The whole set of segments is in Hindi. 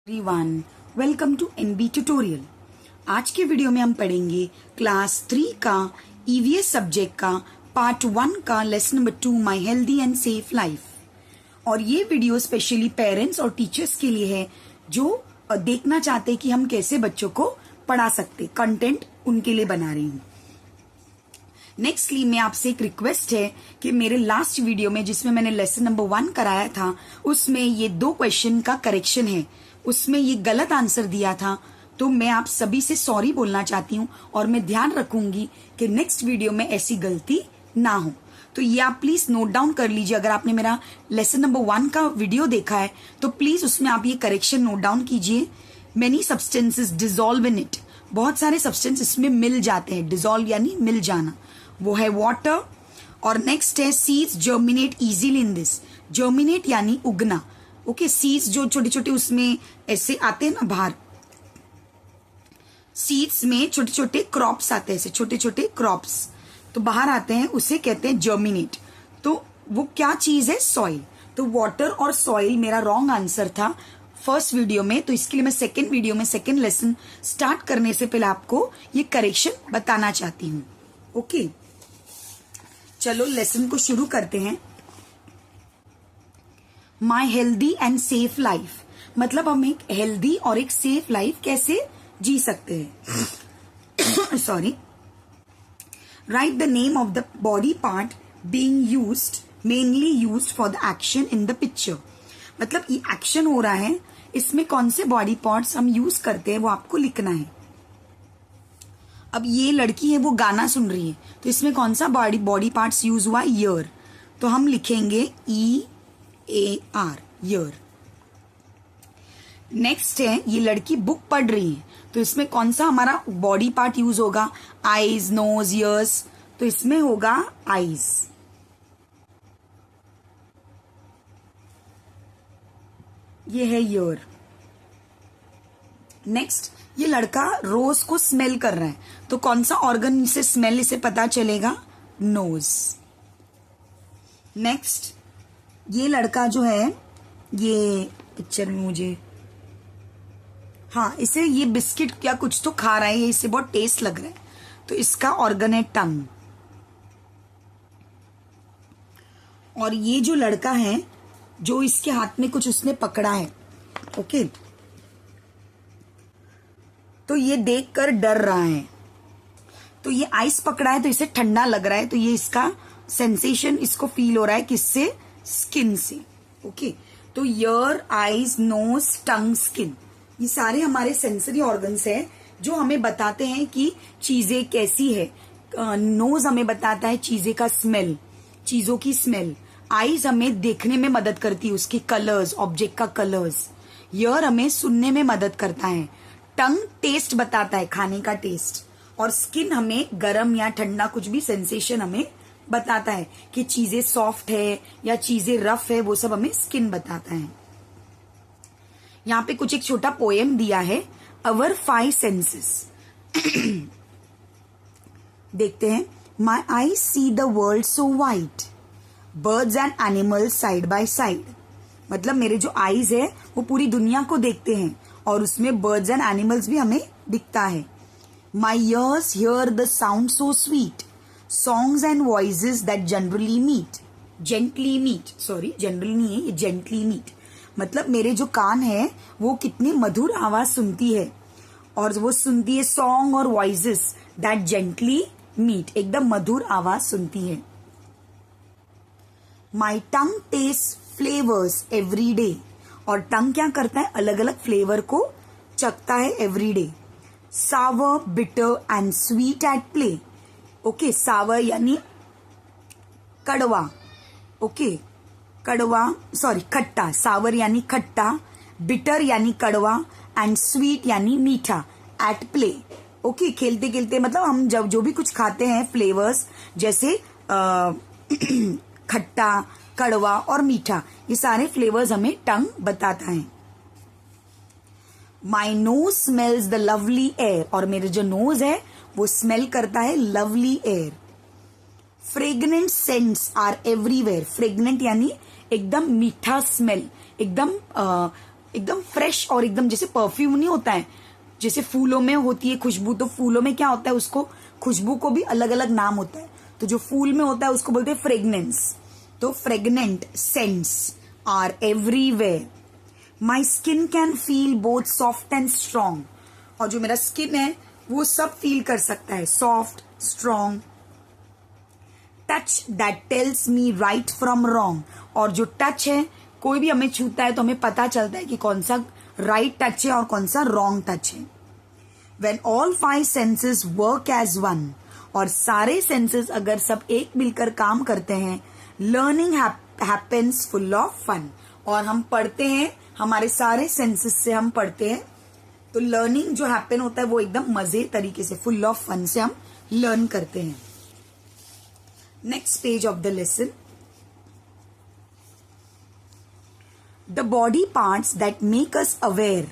Everyone, welcome to NB tutorial. आज के वीडियो में हम पढ़ेंगे क्लास 3 का ईवीएस सब्जेक्ट का पार्ट 1 का lesson number 2 my healthy and safe life. और ये वीडियो स्पेशली पेरेंट्स और टीचर्स के लिए है जो देखना चाहते हैं कि हम कैसे बच्चों को पढ़ा सकते। कंटेंट उनके लिए बना रही हूँ। नेक्स्टली मैं आपसे एक रिक्वेस्ट है कि मेरे लास्ट वीडियो में जिसमें मैंने लेसन नंबर 1 कराया था उसमें ये 2 क्वेश्चन का करेक्शन है, उसमें ये गलत आंसर दिया था, तो मैं आप सभी से सॉरी बोलना चाहती हूँ और मैं ध्यान रखूंगी कि नेक्स्ट वीडियो में ऐसी गलती ना हो। तो ये आप प्लीज नोट डाउन कर लीजिए। अगर आपने मेरा लेसन नंबर 1 का वीडियो देखा है तो प्लीज उसमें आप ये करेक्शन नोट डाउन कीजिए। Many substances dissolve in it, बहुत सारे सब्सटेंस इसमें मिल जाते हैं। डिजोल्व यानी मिल जाना, वो है वाटर। और नेक्स्ट है seeds germinate easily in this. Germinate यानी उगना। ओके, सीड्स जो छोटे छोटे उसमें ऐसे आते हैं ना बाहर, सीड्स में छोटे छोटे क्रॉप्स आते हैं, ऐसे छोटे छोटे क्रॉप्स तो बाहर आते हैं, उसे कहते हैं जर्मिनेट। तो वो क्या चीज है? सॉइल। तो वाटर और सॉइल मेरा रॉन्ग आंसर था फर्स्ट वीडियो में, तो इसके लिए मैं सेकेंड वीडियो में सेकेंड लेसन स्टार्ट करने से पहले आपको ये करेक्शन बताना चाहती हूँ। ओके, चलो लेसन को शुरू करते हैं। माई हेल्दी एंड सेफ लाइफ, मतलब हम एक हेल्दी और एक सेफ लाइफ कैसे जी सकते हैं। Sorry. Right the name of the body part being used, mainly used for the action in the picture. मतलब ये एक्शन हो रहा है, इसमें कौन से बॉडी पार्ट्स हम यूज करते हैं वो आपको लिखना है। अब ये लड़की है, वो गाना सुन रही है, तो इसमें कौन सा बॉडी पार्ट्स यूज हुआ? ईयर। तो हम लिखेंगे EAR, ईयर। नेक्स्ट है ये लड़की बुक पढ़ रही है, तो इसमें कौन सा हमारा बॉडी पार्ट यूज होगा? Eyes, nose, ears. तो इसमें होगा आईज। ये है ईयर। नेक्स्ट ये लड़का रोज को स्मेल कर रहा है, तो कौन सा ऑर्गन से स्मेल इसे पता चलेगा? नोज। नेक्स्ट ये लड़का जो है, ये पिक्चर में मुझे, हाँ, इसे ये बिस्किट या कुछ तो खा रहा है, ये इसे बहुत टेस्ट लग रहा है, तो इसका ऑर्गन है टंग। और ये जो लड़का है, जो इसके हाथ में कुछ उसने पकड़ा है, ओके, तो ये देखकर डर रहा है, तो ये आइस पकड़ा है, तो इसे ठंडा लग रहा है, तो ये इसका सेंसेशन इसको फील हो रहा है किससे? स्किन से। ओके, तो ईयर, आईज, नोज, टंग, स्किन, ये सारे हमारे सेंसरी ऑर्गन्स हैं जो हमें बताते हैं कि चीजें कैसी है। नोज हमें बताता है चीजें का स्मेल, चीजों की स्मेल। आईज हमें देखने में मदद करती है, उसके कलर्स, ऑब्जेक्ट का कलर्स। ईयर हमें सुनने में मदद करता है। टंग टेस्ट बताता है, खाने का टेस्ट। और स्किन हमें गरम या ठंडा कुछ भी सेंसेशन हमें बताता है कि चीजें सॉफ्ट है या चीजें रफ है, वो सब हमें स्किन बताता है। यहाँ पे कुछ एक छोटा पोएम दिया है, अवर 5 सेंसेस। देखते हैं। My eye see the world so white, birds and animals side by side. मतलब मेरे जो आईज है वो पूरी दुनिया को देखते हैं और उसमें बर्ड्स एंड एनिमल्स भी हमें दिखता है। My ears hear the sound so sweet, songs and voices that generally meet, gently meet, sorry generally नहीं है ये, जेंटली मीट। मतलब मेरे जो कान है वो कितनी मधुर आवाज सुनती है, और वो सुनती है सॉन्ग और वॉइसेस दैट जेंटली मीट, एकदम मधुर आवाज सुनती है। माई टंग टेस्ट फ्लेवर्स एवरी डे, और टंग क्या करता है? अलग अलग फ्लेवर को चखता है every day. Sour, bitter and sweet at play. Okay, sour यानी कड़वा, ओके, कड़वा, सॉरी खट्टा। सावर यानी खट्टा, बिटर यानी कड़वा, एंड स्वीट यानी मीठा। एट प्ले, ओके, खेलते खेलते। मतलब हम जब जो भी कुछ खाते हैं फ्लेवर्स, जैसे खट्टा, कड़वा और मीठा, ये सारे फ्लेवर्स हमें टंग बताता है। My nose smells the lovely air, और मेरे जो नोज है वो स्मेल करता है lovely air. Fragrant scents are everywhere, fragrant यानी एकदम मीठा स्मेल, एकदम एकदम फ्रेश और एकदम जैसे परफ्यूम नहीं होता है, जैसे फूलों में होती है खुशबू, तो फूलों में क्या होता है, उसको खुशबू को भी अलग अलग नाम होता है। तो जो फूल में होता है उसको बोलते हैं फ्रेगनेंस। तो fragrant scents are everywhere. My skin can feel both soft and strong. और जो मेरा स्किन है वो सब फील कर सकता है, soft, strong. Touch that tells me right from wrong. और जो टच है, कोई भी हमें छूता है तो हमें पता चलता है कि कौन सा राइट टच है और कौन सा रॉन्ग टच है। When all 5 senses work as one, और सारे सेंसेस अगर सब एक मिलकर काम करते हैं, learning happens full of fun। और हम पढ़ते हैं, हमारे सारे सेंसेस से हम पढ़ते हैं, तो लर्निंग जो हैपन होता है वो एकदम मजे तरीके से, फुल ऑफ फन से हम लर्न करते हैं। Next page of the lesson. The body parts that make us aware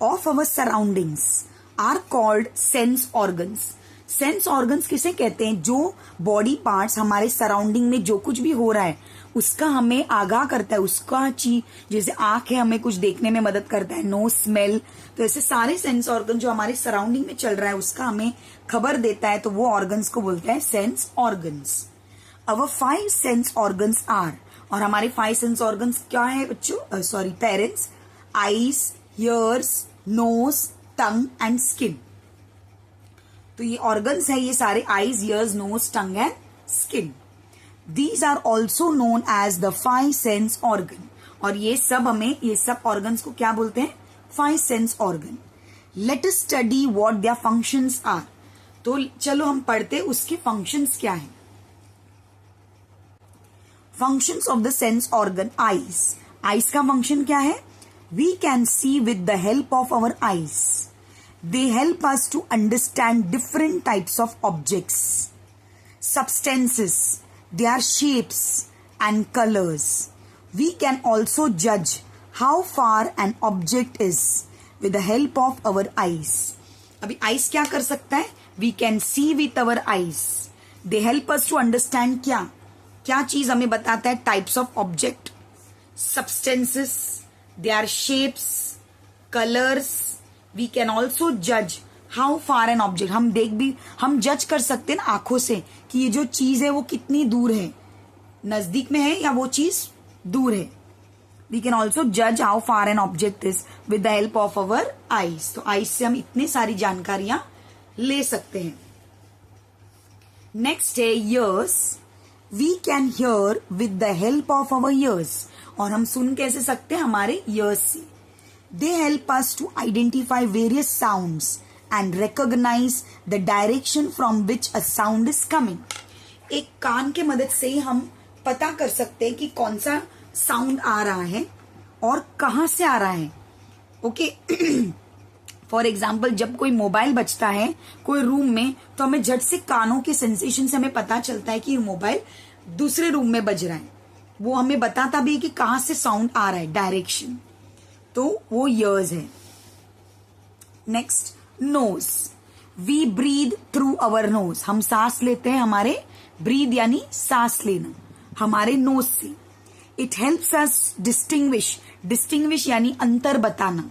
of our surroundings are called sense organs. Sense organs किसे कहते हैं? जो बॉडी पार्ट्स हमारे सराउंडिंग में जो कुछ भी हो रहा है उसका हमें आगाह करता है, उसका चीज, जैसे आंख है हमें कुछ देखने में मदद करता है, नोज स्मेल, तो ऐसे सारे सेंस ऑर्गन जो हमारे सराउंडिंग में चल रहा है उसका हमें खबर देता है, तो वो ऑर्गन्स को बोलते हैं sense organs. Our 5 sense organs are, और हमारे 5 सेंस ऑर्गन्स क्या है बच्चों, sorry parents, eyes, ears, nose, tongue and skin. तो ये ऑर्गन्स है, ये सारे eyes, ears, nose, tongue and skin. These are also known as the 5 sense organ। और ये सब हमें, ये सब ऑर्गन्स को क्या बोलते हैं? 5 sense organ। Let us study what their functions are। तो चलो हम पढ़ते उसके फंक्शंस क्या हैं। Functions of the sense organ eyes। Eyes का फंक्शन क्या है? We can see with the help of our eyes। They help us to understand different types of objects, substances, their shapes and colors। We can also judge how far an object is with the help of our eyes। अभी eyes क्या कर सकता है? We can see with our eyes। They help us to understand क्या क्या चीज हमें बताता है? types of object, substances, their shapes, colors। We can also judge how far an object, हम देख भी, हम जज कर सकते हैं ना आंखों से कि ये जो चीज है वो कितनी दूर है, नजदीक में है या वो चीज दूर है। वी कैन ऑल्सो जज how far an object is with the help of our eyes. तो आईज से हम इतनी सारी जानकारियां ले सकते हैं। नेक्स्ट है ears. We can hear with the help of our ears. और हम सुन कैसे सकते हैं? हमारे ईयर्स से। They help us to identify various sounds and recognize the direction from which a sound is coming। एक कान के मदद से ही हम पता कर सकते हैं कि कौन सा साउंड आ रहा है और कहां से आ रहा है। ओके, फॉर एग्जाम्पल जब कोई मोबाइल बजता है कोई रूम में, तो हमें झट से कानों के सेंसेशन से हमें पता चलता है कि मोबाइल दूसरे रूम में बज रहा है। वो हमें बताता भी है कि कहां से साउंड आ रहा है, डायरेक्शन, तो वो ईयर्स है। Next nose. We breathe through our nose. हम सांस लेते हैं हमारे, ब्रीद यानी सांस लेना, हमारे नोज से। It helps us distinguish. Distinguish यानी अंतर बताना।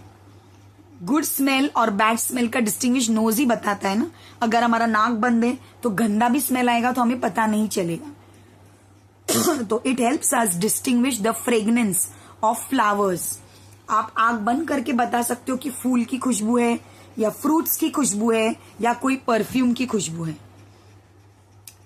गुड स्मेल और बैड स्मेल का डिस्टिंग्विश नोज ही बताता है ना। अगर हमारा नाक बंद है तो गंदा भी स्मेल आएगा तो हमें पता नहीं चलेगा। तो it helps us distinguish the fragrance of flowers. आप आंख बंद करके बता सकते हो कि फूल की खुशबू है या फ्रूट्स की खुशबू है या कोई परफ्यूम की खुशबू है।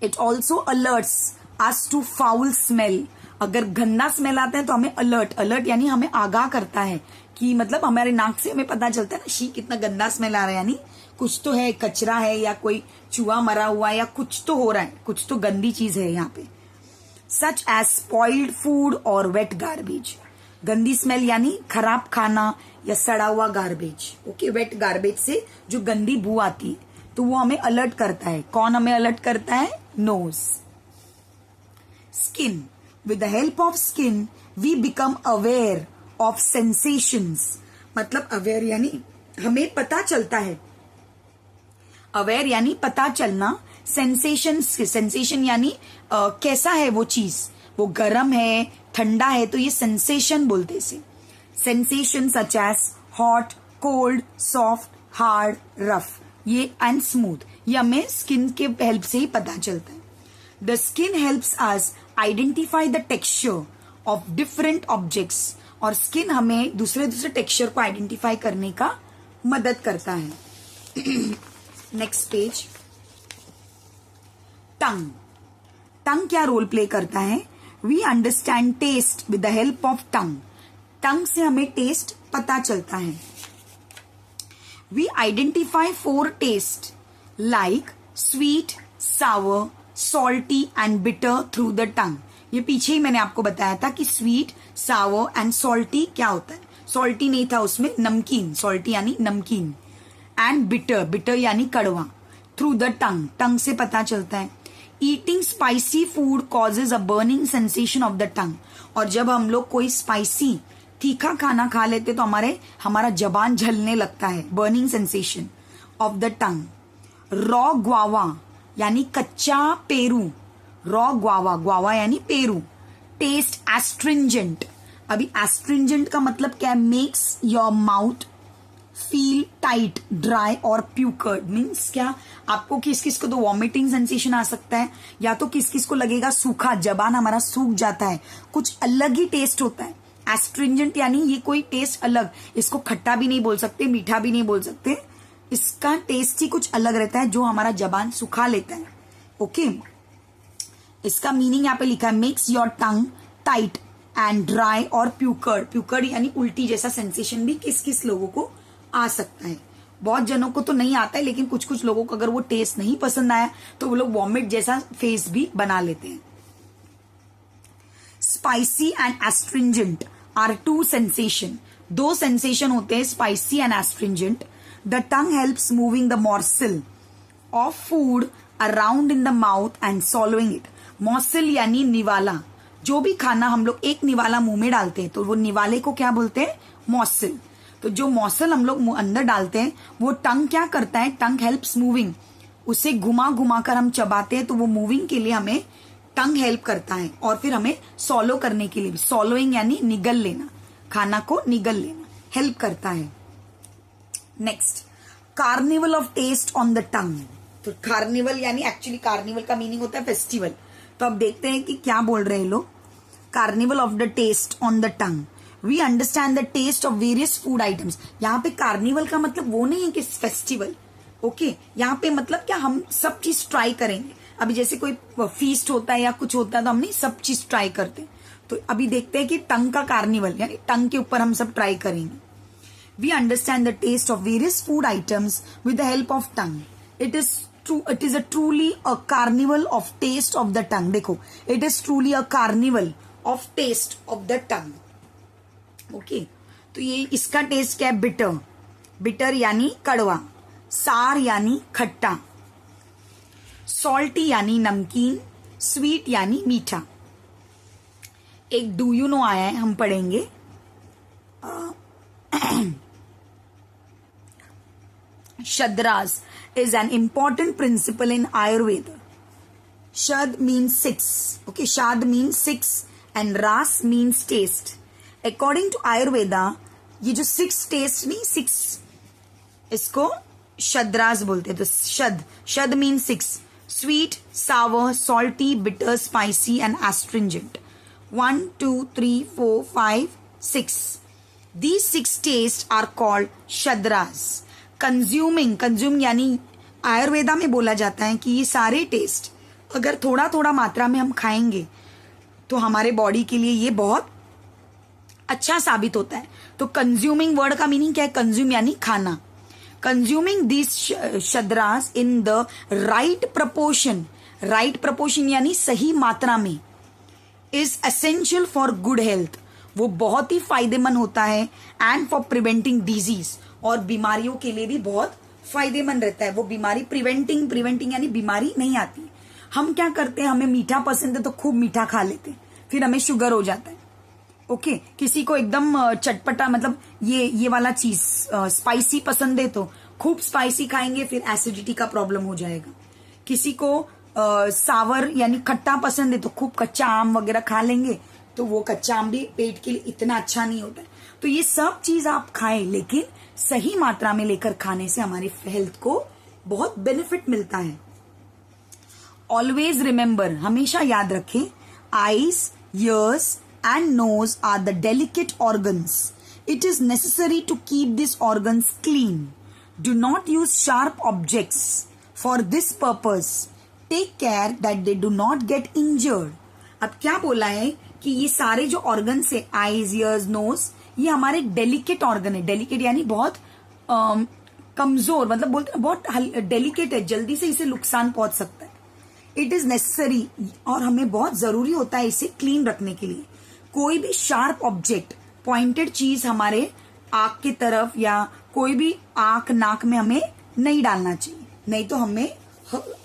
It also alerts us to foul smell. अगर गंदा स्मेल आता है तो हमें अलर्ट यानी हमें आगाह करता है कि मतलब हमारे नाक से हमें पता चलता है ना, शी कितना गंदा स्मेल आ रहा है, यानी कुछ तो है, कचरा है या कोई चूहा मरा हुआ है या कुछ तो हो रहा है, कुछ तो गंदी चीज है यहाँ पे। सच एज स्पॉइल्ड फूड और वेट गार्बेज। गंदी स्मेल यानी खराब खाना या सड़ा हुआ गार्बेज। ओके, वेट गार्बेज से जो गंदी बू आती है तो वो हमें अलर्ट करता है। कौन हमें अलर्ट करता है? Nose. Skin. With the help of skin we become aware of sensations. मतलब अवेयर यानी हमें पता चलता है, अवेयर यानी पता चलना, सेंसेशन यानी कैसा है वो चीज, वो गर्म है, ठंडा है, तो ये सेंसेशन बोलते इसे। Sensation such as hot, cold, soft, hard, rough, ये एंड स्मूथ, ये हमें स्किन के हेल्प से ही पता चलता है. The skin helps us identify the texture of different objects, और स्किन हमें दूसरे दूसरे टेक्सचर को आइडेंटिफाई करने का मदद करता है. Next page. टंग. टंग क्या रोल प्ले करता है? We understand taste with the help of tongue. Tongue से हमें टेस्ट पता चलता है. We identify 4 taste like sweet, sour, salty and bitter through the tongue. ये पीछे ही मैंने आपको बताया था कि स्वीट, सावर एंड सॉल्टी क्या होता है. सॉल्टी नहीं था उसमें, नमकीन. सॉल्टी यानी नमकीन. एंड बिटर, बिटर यानी कड़वा. थ्रू द टंग, टंग से पता चलता है. Eating spicy food causes a burning sensation of the टंग. और जब हम लोग कोई स्पाइसी तीखा खाना खा लेते तो हमारा जबान जलने लगता है. Burning sensation of the tongue. Raw guava यानी कच्चा पेरू. रॉ ग्वावा, ग्वावा यानी पेरू. Taste astringent. अभी एस्ट्रिंजेंट का मतलब क्या है? Makes your mouth feel tight, dry और प्यूकर्ड. मीन्स क्या, आपको किस किस को तो वॉमिटिंग सेंसेशन आ सकता है, या तो किस किस को लगेगा सूखा, जबान हमारा सूख जाता है. कुछ अलग ही टेस्ट होता है. एस्ट्रिंजेंट यानी ये कोई टेस्ट अलग. इसको खट्टा भी नहीं बोल सकते, मीठा भी नहीं बोल सकते. इसका टेस्ट ही कुछ अलग रहता है जो हमारा जबान सुखा लेता है. ओके, इसका मीनिंग यहाँ पे लिखा है makes your tongue tight and dry और प्यूकर्ड. प्यूकर्ड यानी उल्टी जैसा सेंसेशन भी किस किस लोगों को आ सकता है. बहुत जनों को तो नहीं आता है, लेकिन कुछ कुछ लोगों को अगर वो टेस्ट नहीं पसंद आया तो वो लोग वॉमिट जैसा फेस भी बना लेते हैं. Spicy and astringent are 2 sensation. 2 sensation होते हैं, spicy and astringent. The tongue helps moving the morsel of food around in the mouth and swallowing it. Morsel यानी निवाला. जो भी खाना हम लोग एक निवाला मुंह में डालते हैं तो वो निवाले को क्या बोलते हैं? मॉर्सल. तो जो मॉर्सल हम लोग अंदर डालते हैं वो टंग क्या करता है? टंग हेल्प्स मूविंग. उसे घुमा घुमा कर हम चबाते हैं तो वो मूविंग के लिए हमें टंग हेल्प करता है. और फिर हमें सॉलो करने के लिए भी, सॉलोइंग यानी निगल लेना, खाना को निगल लेना, हेल्प करता है. Next, carnival of taste on the tongue. तो कार्निवल यानी एक्चुअली कार्निवल का मीनिंग होता है फेस्टिवल. तो अब देखते हैं कि क्या बोल रहे हैं लोग. Carnival of the taste on the tongue. We understand the taste of various food items. यहाँ पे कार्निवल का मतलब वो नहीं है कि फेस्टिवल. ओके, यहाँ पे मतलब क्या, हम सब चीज ट्राई करेंगे. अभी जैसे कोई फीस्ट होता है या कुछ होता है तो हम नहीं सब चीज ट्राई करते. तो अभी देखते हैं कि टंग का कार्निवल यानी टंग के ऊपर हम सब ट्राई करेंगे. We understand the taste of various food items with the help of tongue. It is a truly a carnival of taste of the tongue. देखो, it is truly a carnival of taste of the tongue. Okay, तो ये इसका टेस्ट क्या है? बिटर. बिटर यानी कड़वा. सार यानी खट्टा. सॉल्टी यानी नमकीन. स्वीट यानी मीठा. एक डू यू नो आया है, हम पढ़ेंगे. शदराज is an important principle in Ayurveda. Shad means 6. Okay, Shad means 6 and Ras means taste. According to Ayurveda, ये जो 6 taste नहीं, 6 इसको शदराज बोलते हैं. तो शद means 6. Sweet, sour, salty, bitter, spicy and astringent. 1, 2, 3, 4, 5, 6. These 6 tastes are called shadras. Consume यानी आयुर्वेदा में बोला जाता है कि ये सारे टेस्ट अगर थोड़ा थोड़ा मात्रा में हम खाएंगे तो हमारे बॉडी के लिए ये बहुत अच्छा साबित होता है. तो कंज्यूमिंग वर्ड का मीनिंग क्या है? कंज्यूम यानी खाना. कंज्यूमिंग दिस शदरास in the right proportion. Right proportion यानी सही मात्रा में. Is essential for good health. वो बहुत ही फायदेमंद होता है. एंड फॉर प्रिवेंटिंग डिजीज, और बीमारियों के लिए भी बहुत फायदेमंद रहता है. वो बीमारी प्रिवेंटिंग यानी बीमारी नहीं आती. हम क्या करते हैं, हमें मीठा पसंद है तो खूब मीठा खा लेते हैं, फिर हमें शुगर हो जाता है. ओके, किसी को एकदम चटपटा मतलब ये वाला चीज स्पाइसी पसंद है तो खूब स्पाइसी खाएंगे, फिर एसिडिटी का प्रॉब्लम हो जाएगा. किसी को सावर यानी खट्टा पसंद है तो खूब कच्चा आम वगैरह खा लेंगे तो वो कच्चा आम भी पेट के लिए इतना अच्छा नहीं होता है. तो ये सब चीज आप खाएं, लेकिन सही मात्रा में लेकर खाने से हमारी हेल्थ को बहुत बेनिफिट मिलता है। ऑलवेज रिमेंबर, हमेशा याद रखें, eyes, ears and nose are the delicate organs. It is necessary to keep these organs clean. Do not use sharp objects for this purpose. Take care that they do not get injured. अब क्या बोला है कि ये सारे जो ऑर्गन्स है, आईज, ईयर्स, नोज, ये हमारे डेलिकेट ऑर्गन है. डेलिकेट यानी बहुत कमजोर, मतलब बोलते हैं बहुत डेलिकेट है, जल्दी से इसे नुकसान पहुंच सकता है. इट इज नेसेसरी, और हमें बहुत जरूरी होता है इसे क्लीन रखने के लिए. कोई भी शार्प ऑब्जेक्ट, पॉइंटेड चीज हमारे आंख की तरफ या कोई भी आंख नाक में हमें नहीं डालना चाहिए, नहीं तो हमें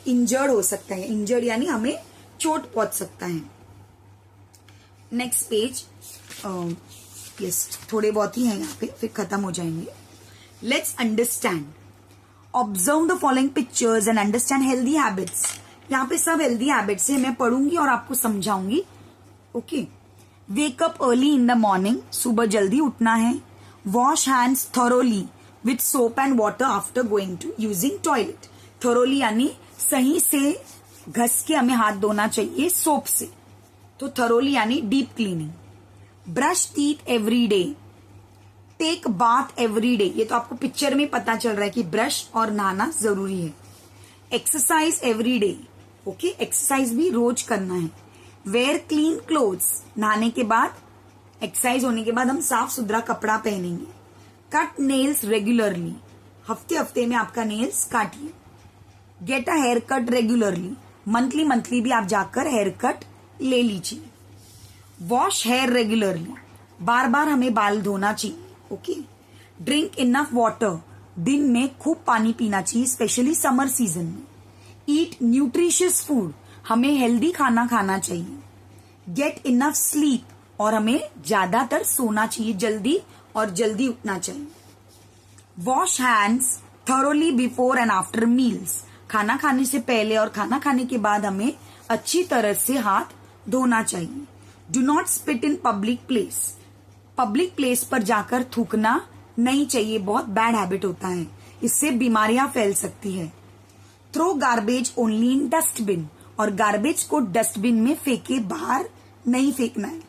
इंजर्ड हो सकता है. इंजर्ड यानी हमें चोट पहुंच सकता है. Next page. यस, थोड़े बहुत ही हैं यहाँ पे, फिर खत्म हो जाएंगे. Let's understand. Observe the following pictures and understand healthy habits. यहाँ पे सब हेल्दी हैबिट्स है, मैं पढ़ूंगी और आपको समझाऊंगी. Okay. Wake up early in the morning, सुबह जल्दी उठना है. Wash hands thoroughly with soap and water after going to using toilet. Thoroughly यानी सही से घस के हमें हाथ धोना चाहिए सोप से, तो थोरोली यानी deep cleaning. Brush teeth every day. Take bath every day. ये तो आपको पिक्चर में पता चल रहा है कि ब्रश और नहाना जरूरी है. Exercise every day. Okay, exercise भी रोज करना है. Where clean clothes. नहाने के बाद, एक्सरसाइज होने के बाद हम साफ सुथरा कपड़ा पहनेंगे. Cut nails regularly. हफ्ते हफ्ते में आपका नेल्स काटिए. Get a hair cut regularly. Monthly भी आप जाकर हेयर कट ले लीजिए. Wash hair regularly. बार बार हमें बाल धोना चाहिए. ओके. Drink enough water. दिन में खूब पानी पीना चाहिए, स्पेशली समर सीजन में. ईट न्यूट्रिशियस फूड. हमें हेल्दी खाना खाना चाहिए. Get enough sleep. और हमें ज्यादातर सोना चाहिए जल्दी, और जल्दी उठना चाहिए. Wash hands thoroughly before and after meals. खाना खाने से पहले और खाना खाने के बाद हमें अच्छी तरह से हाथ धोना चाहिए. Do not spit in public place. Public place पर जाकर थूकना नहीं चाहिए, बहुत बैड हैबिट होता है, इससे बीमारियां फैल सकती है. Throw garbage only in dustbin. और गार्बेज को डस्टबिन में फेंके, बाहर नहीं फेंकना है.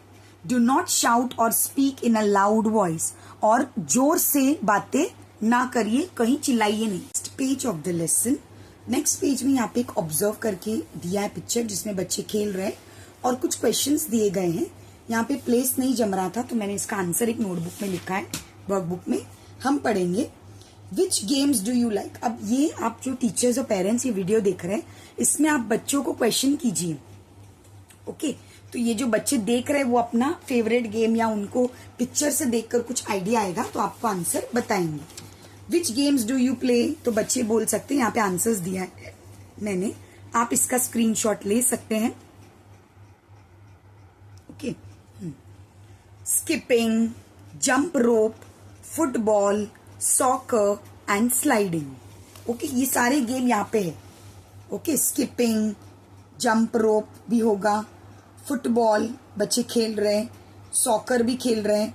Do not shout or speak in a loud voice. और जोर से बातें ना करिए, कहीं चिल्लाइए नहीं. Next page of the lesson. Next page में यहाँ पे एक ऑब्जर्व करके दिया है पिक्चर, जिसमें बच्चे खेल रहे हैं और कुछ क्वेश्चंस दिए गए हैं. यहाँ पे प्लेस नहीं जम रहा था, तो मैंने इसका आंसर एक नोटबुक में लिखा है, वर्कबुक में. हम पढ़ेंगे. विच गेम्स डू यू लाइक. अब ये आप जो टीचर्स और पेरेंट्स ये वीडियो देख रहे हैं, इसमें आप बच्चों को क्वेश्चन कीजिए. ओके. तो ये जो बच्चे देख रहे हैं वो अपना फेवरेट गेम या उनको पिक्चर से देखकर कुछ आइडिया आएगा तो आपको आंसर बताएंगे. विच गेम्स डू यू प्ले. तो बच्चे बोल सकते हैं, यहाँ पे आंसर्स दिया है मैंने, आप इसका स्क्रीनशॉट ले सकते हैं. Okay. Skipping, jump rope, football, soccer and sliding. Okay, ये सारे गेम यहाँ पे है. ओके. स्किपिंग, जंप रोप भी होगा, फुटबॉल बच्चे खेल रहे हैं, सॉकर भी खेल रहे हैं,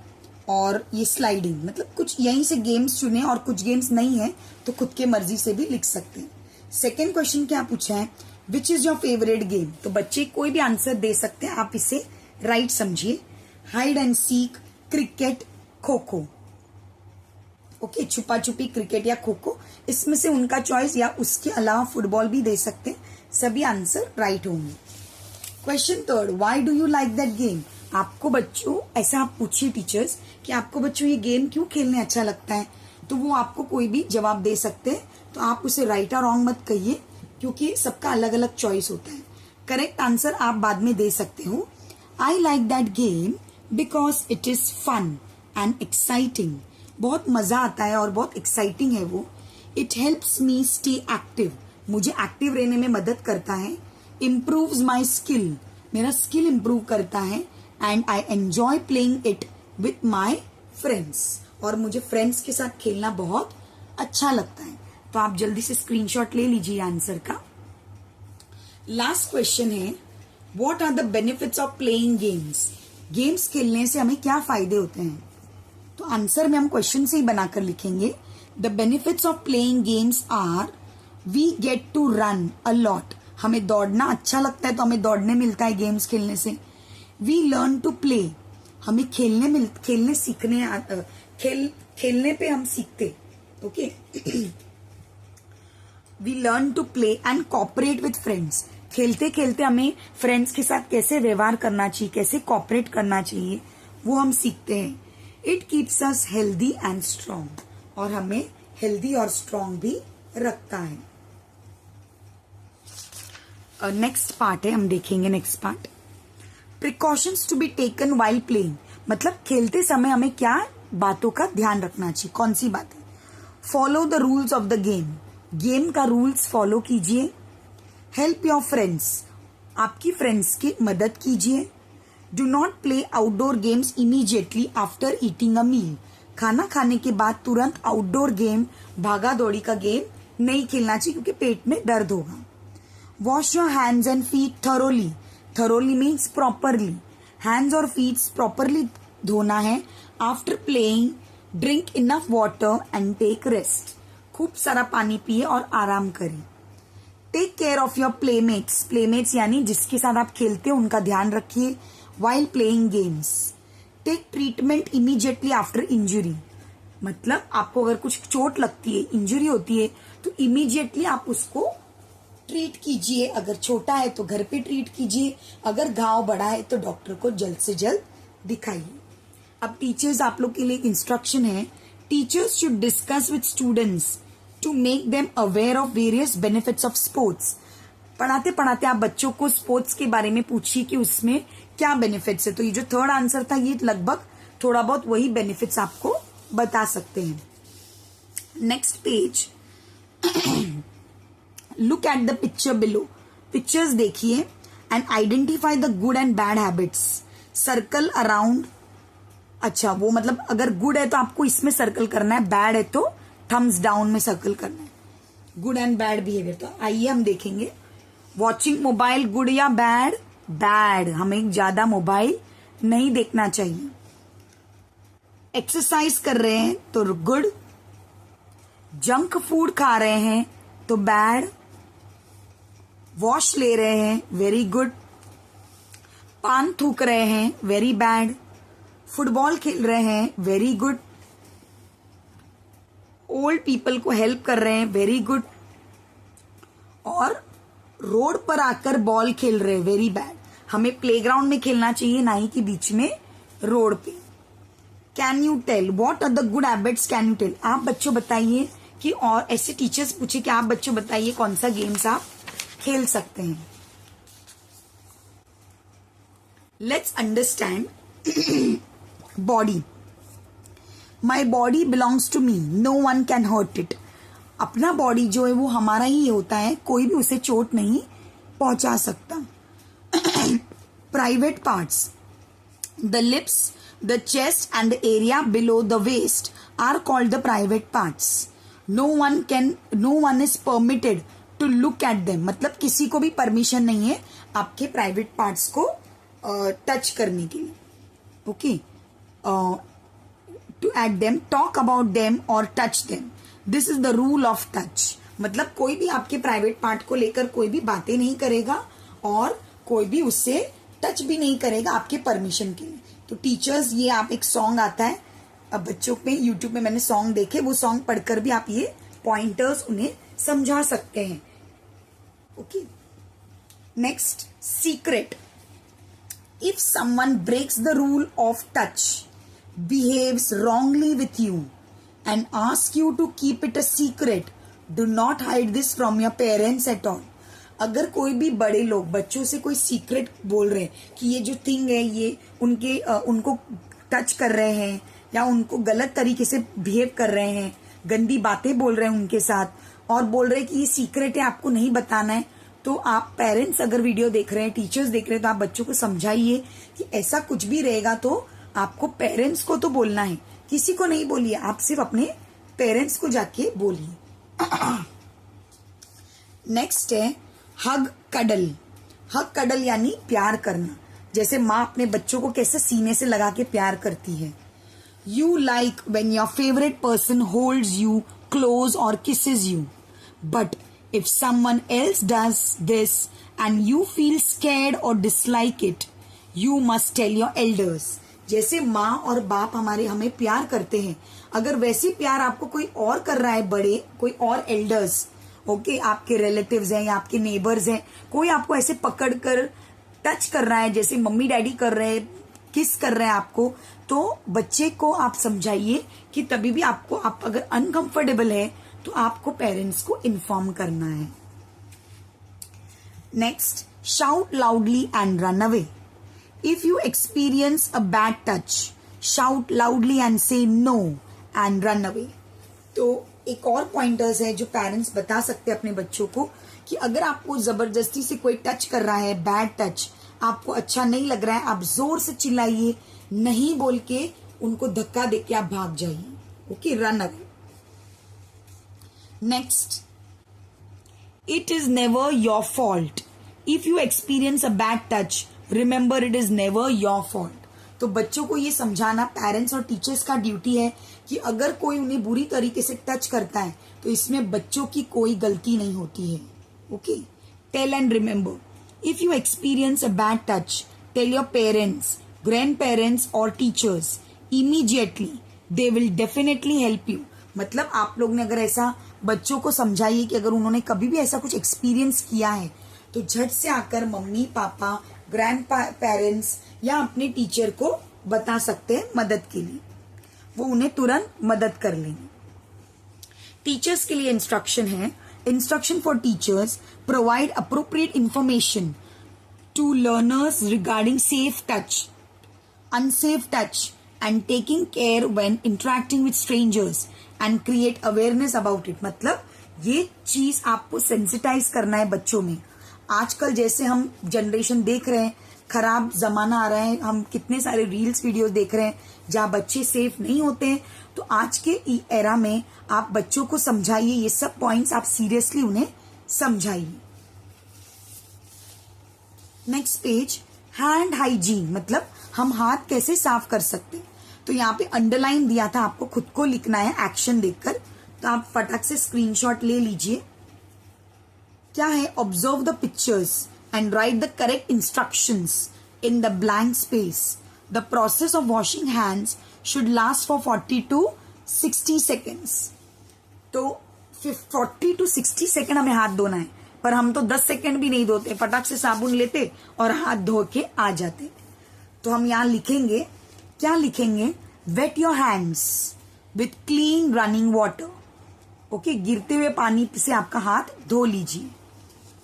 और ये स्लाइडिंग. मतलब कुछ यहीं से गेम्स चुने, और कुछ गेम्स नहीं है तो खुद के मर्जी से भी लिख सकते हैं. सेकेंड क्वेश्चन क्या पूछा है, which is your favourite game. तो बच्चे कोई भी आंसर दे सकते हैं, आप इसे राइट समझिए. Hide and seek, cricket, kho kho. Okay. छुपा छुपी, क्रिकेट या खो खो, इसमें से उनका चॉइस, या उसके अलावा फुटबॉल भी दे सकते हैं. सभी आंसर राइट होंगे. Question third, why do you like that game. आपको बच्चों ऐसा आप पूछिए टीचर्स कि आपको बच्चों ये गेम क्यों खेलने अच्छा लगता है, तो वो आपको कोई भी जवाब दे सकते हैं. तो आप उसे राइट और रॉन्ग मत कहिए, क्योंकि सबका अलग अलग चॉइस होता है. करेक्ट आंसर आप बाद में दे सकते हो. I like that game because it is fun and exciting. बहुत मजा आता है और बहुत एक्साइटिंग है वो. It helps me stay active. मुझे एक्टिव रहने में मदद करता है. Improves my skill. मेरा स्किल इम्प्रूव करता है. And I enjoy playing it with my friends. और मुझे फ्रेंड्स के साथ खेलना बहुत अच्छा लगता है. तो आप जल्दी से स्क्रीनशॉट ले लीजिए आंसर का. लास्ट क्वेश्चन है, what are the benefits of playing games. Games खेलने से हमें क्या फायदे होते हैं. तो आंसर में हम क्वेश्चन से ही बनाकर लिखेंगे। The benefits of playing games are we get to run a lot, हमें दौड़ना अच्छा लगता है तो हमें दौड़ने मिलता है गेम्स खेलने से। वी लर्न टू प्ले, हमें खेलने सीखने खेलने पे हम सीखते। Okay, we learn to play and cooperate with friends, खेलते खेलते हमें फ्रेंड्स के साथ कैसे व्यवहार करना चाहिए, कैसे कॉपरेट करना चाहिए, वो हम सीखते हैं। It keeps us healthy and strong, और हमें हेल्दी और स्ट्रांग भी रखता है। नेक्स्ट पार्ट है, हम देखेंगे next part. Precautions to be taken while playing, मतलब खेलते समय हमें क्या बातों का ध्यान रखना चाहिए, कौन सी बातें। Follow the rules of the game, game का रूल्स फॉलो कीजिए। हेल्प योर फ्रेंड्स, आपकी फ्रेंड्स की मदद कीजिए। Do not play outdoor games immediately after eating a meal, खाना खाने के बाद तुरंत आउटडोर गेम, भागा दौड़ी का गेम नहीं खेलना चाहिए क्योंकि पेट में दर्द होगा। Wash your hands and feet thoroughly, thoroughly means properly, hands और फीट प्रॉपरली धोना है। After playing drink enough water and take rest, खूब सारा पानी पिए और आराम करें। Take care of your playmates, playmates यानी जिसके साथ आप खेलते हो उनका ध्यान रखिए। While playing games, take treatment immediately after injury, मतलब आपको अगर कुछ चोट लगती है, इंजुरी होती है, तो इमीडिएटली आप उसको ट्रीट कीजिए। अगर छोटा है तो घर पे ट्रीट कीजिए, अगर घाव बड़ा है तो डॉक्टर को जल्द से जल्द दिखाइए। अब टीचर्स, आप लोग के लिए इंस्ट्रक्शन है। Teachers should discuss with students to make them aware of various benefits of sports, पढ़ाते पढ़ाते आप बच्चों को स्पोर्ट्स के बारे में पूछिए कि उसमें क्या बेनिफिट्स है। तो ये जो थर्ड आंसर था ये लगभग थोड़ा बहुत वही बेनिफिट्स आपको बता सकते हैं। Next page, look at the picture below, pictures देखिए and identify the good and bad habits. Circle around, अच्छा वो मतलब अगर गुड है तो आपको इसमें सर्कल करना है, बैड है तो थम्स डाउन में सर्कल करना है, गुड एंड बैड बिहेवियर। तो आइए हम देखेंगे। वॉचिंग मोबाइल गुड या बैड? बैड, हमें ज्यादा मोबाइल नहीं देखना चाहिए। एक्सरसाइज कर रहे हैं तो गुड, जंक फूड खा रहे हैं तो बैड, वॉश ले रहे हैं वेरी गुड, पान थूक रहे हैं वेरी बैड, फुटबॉल खेल रहे हैं वेरी गुड, ओल्ड पीपल को हेल्प कर रहे हैं वेरी गुड, और रोड पर आकर बॉल खेल रहे हैं वेरी बैड। हमें प्लेग्राउंड में खेलना चाहिए, ना ही कि बीच में रोड पे। Can you tell what are the good habits, can you tell, आप बच्चों बताइए कि, और ऐसे टीचर्स पूछे कि आप बच्चों बताइए कौन सा गेम्स आप खेल सकते हैं। Let's understand body. My body belongs to me, no one can hurt it, अपना बॉडी जो है वो हमारा ही होता है, कोई भी उसे चोट नहीं पहुंचा सकता। Private parts, the lips, the chest and the area below the waist are called the private parts. No one is permitted to look at them, मतलब किसी को भी परमिशन नहीं है आपके प्राइवेट पार्ट्स को टच करने के लिए। Okay, to at them, talk about them और touch them, this is the rule of touch, मतलब कोई भी आपके प्राइवेट पार्ट को लेकर कोई भी बातें नहीं करेगा और कोई भी उससे टच भी नहीं करेगा आपके परमिशन के लिए। तो टीचर्स, ये आप एक सॉन्ग आता है, अब बच्चों में यूट्यूब में मैंने सॉन्ग देखे, वो सॉन्ग पढ़कर भी आप ये पॉइंटर्स उन्हें समझा सकते हैं। Okay, next, secret. If someone breaks the rule of touch, behaves wrongly with you and ask you to keep it a secret, do not hide this from your parents at all। अगर कोई भी बड़े लोग बच्चों से कोई सीक्रेट बोल रहे हैं कि ये जो थिंग है ये उनको टच कर रहे हैं या उनको गलत तरीके से बिहेव कर रहे हैं, गंदी बातें बोल रहे हैं उनके साथ और बोल रहे हैं कि ये सीक्रेट है, आपको नहीं बताना है, तो आप पेरेंट्स अगर वीडियो देख रहे हैं, टीचर्स देख रहे हैं, तो आप बच्चों को समझाइए कि ऐसा कुछ भी रहेगा तो आपको पेरेंट्स को तो बोलना है, किसी को नहीं बोलिए, आप सिर्फ अपने पेरेंट्स को जाके बोलिए। नेक्स्ट है हग कडल। हग कडल यानी प्यार करना, जैसे माँ अपने बच्चों को कैसे सीने से लगा के प्यार करती है। You like when your favorite person holds you close or kisses you. But if someone else does this and you feel scared or dislike it, you must tell your elders. जैसे माँ और बाप हमें प्यार करते हैं, अगर वैसे प्यार आपको कोई और कर रहा है, बड़े कोई और एल्डर्स, ओके, आपके रिलेटिव्स हैं या आपके नेबर्स हैं, कोई आपको ऐसे पकड़ कर टच कर रहा है जैसे मम्मी डैडी कर रहे हैं, किस कर रहे हैं आपको, तो बच्चे को आप समझाइए कि तभी भी आपको, आप अगर अनकंफर्टेबल है तो आपको पेरेंट्स को इन्फॉर्म करना है. Next, shout loudly and run away. If you experience a bad touch, shout loudly and से नो एंड रन अवे. तो एक और पॉइंटर्स है जो पेरेंट्स बता सकते हैं अपने बच्चों को कि अगर आपको जबरदस्ती से कोई टच कर रहा है, बैड टच, आपको अच्छा नहीं लग रहा है, आप जोर से चिल्लाइए, नहीं बोल के उनको धक्का देके आप भाग जाइए. Okay, run away. Next, it is never your fault. If you experience a bad touch, remember it is never your fault. तो बच्चों को ये समझाना पेरेंट्स और टीचर्स का ड्यूटी है कि अगर कोई उन्हें बुरी तरीके से टच करता है तो इसमें बच्चों की कोई गलती नहीं होती है. Okay, tell and remember. If you experience a bad touch, tell your parents, grand parents और teachers immediately. They will definitely help you. मतलब आप लोग ने अगर ऐसा बच्चों को समझाइए कि अगर उन्होंने कभी भी ऐसा कुछ एक्सपीरियंस किया है तो झट से आकर मम्मी पापा, ग्रैंड पेरेंट्स या अपने टीचर को बता सकते हैं मदद के लिए, वो उन्हें तुरंत मदद कर लेंगे. टीचर्स के लिए इंस्ट्रक्शन है. Instruction for teachers, provide appropriate information to learners regarding safe touch, unsafe touch and taking care when interacting with strangers and create awareness about it. मतलब ये चीज आपको सेंसिटाइज करना है बच्चों में. आजकल जैसे हम जनरेशन देख रहे हैं, खराब जमाना आ रहा है, हम कितने सारे रील्स वीडियोस देख रहे हैं जहां बच्चे सेफ नहीं होते हैं. तो आज के एरा में आप बच्चों को समझाइए, ये सब पॉइंट्स आप सीरियसली उन्हें समझाइए. Next page, hand hygiene. मतलब हम हाथ कैसे साफ कर सकते हैं. तो यहाँ पे अंडरलाइन दिया था, आपको खुद को लिखना है एक्शन देखकर. तो आप फटाक से स्क्रीनशॉट ले लीजिए. क्या है, observe the pictures and write the correct instructions in the blank space. The process of washing hands should last for 40 to 60 seconds. तो 40 to 60 सेकेंड हमें हाथ धोना है, पर हम तो 10 सेकेंड भी नहीं धोते, फटाक से साबुन लेते और हाथ धो के आ जाते. तो हम यहाँ लिखेंगे, क्या लिखेंगे, wet your hands with clean running water. Okay, गिरते हुए पानी से आपका हाथ धो लीजिए,